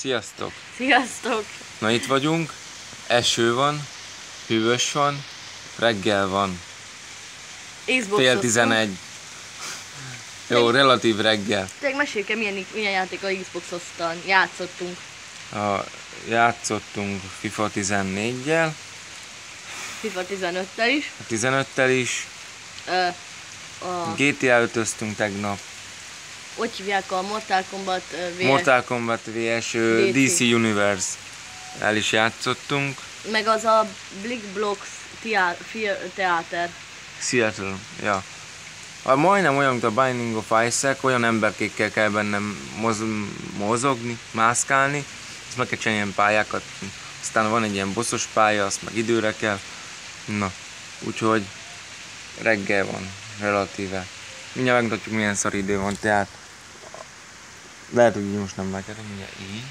Sziasztok! Sziasztok! Na itt vagyunk, eső van, hűvös van, reggel van. Fél 11. Jó, relatív reggel. Tényleg meséljük, milyen játékkal Xbox-oztan játszottunk. Játszottunk FIFA 14-jel. FIFA 15-tel is. A 15-tel is. GTA 5-öztünk tegnap. Hogy hívják a Mortal Kombat vs. Mortal Kombat vs. DC Universe. El is játszottunk. Meg az a Blick-Blocks Theater. Seattle, ja. Majdnem olyan, mint a Binding of Isaac, olyan emberkékkel kell bennem mozogni, mászkálni. Ezt meg kell csinálni ilyen pályákat. Aztán van egy ilyen bosszos pálya, azt meg időre kell. Na, úgyhogy reggel van, relatíve. Mindjárt megmutatjuk, milyen szar idő van, tehát lehet, hogy így most nem látjátok, mindjárt így.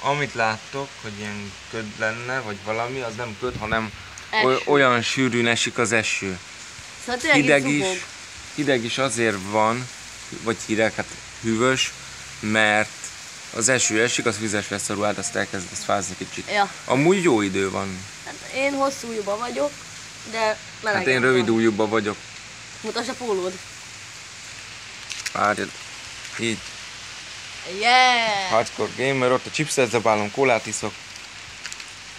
Amit láttok, hogy ilyen köd lenne, vagy valami, az nem köd, hanem olyan sűrűn esik az eső. Szóval hideg is azért van, vagy hideg, hát hűvös, mert az eső esik, az vizes lesz a ruhát, azt elkezd fázni kicsit. Ja. Amúgy jó idő van. Hát én hosszú ujjúban vagyok, de melegem. Hát én rövid ujjúban vagyok. Mutasd a pólód. Várjad. Így. Yeah! Hardcore gamer, ott a chipset zabálom, kólát iszok.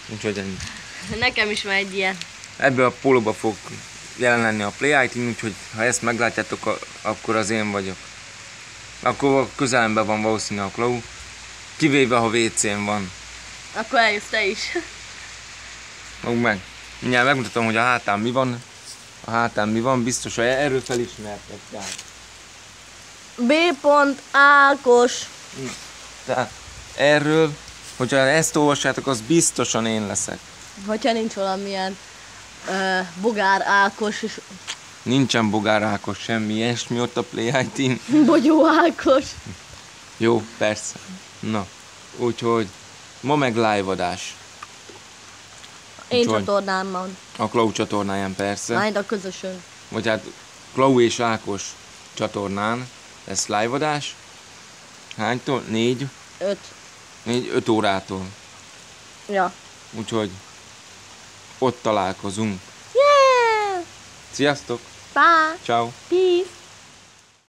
Úgyhogy ennyi. Nekem is van egy ilyen. Ebbe a pólóba fog jelen lenni a Play Item, úgyhogy ha ezt meglátjátok, akkor az én vagyok. Akkor közelemben van valószínűleg a Klau. Kivéve, ha WC-n van. Akkor eljössz te is. Magd meg. Mindjárt megmutatom, hogy a hátán mi van. A hátán mi van, biztos, hogy erről felismertek. B. Ákos. Tehát erről, hogyha ezt olvassátok, az biztosan én leszek. Hogyha nincs valamilyen Bogár Ákos és... Nincsen Bogár Ákos, semmi ilyesmi ott a Play Item. Bogyó Ákos. Jó, persze. Na, úgyhogy ma meg live-adás. Én csatornámon. A Klau csatornáján persze. Majd a közösön. Vagy hát Klau és Ákos csatornán lesz live-adás. Hánytól? 5 órától. Ja. Úgyhogy ott találkozunk. Yeah! Sziasztok! Bye! Ciao. Peace!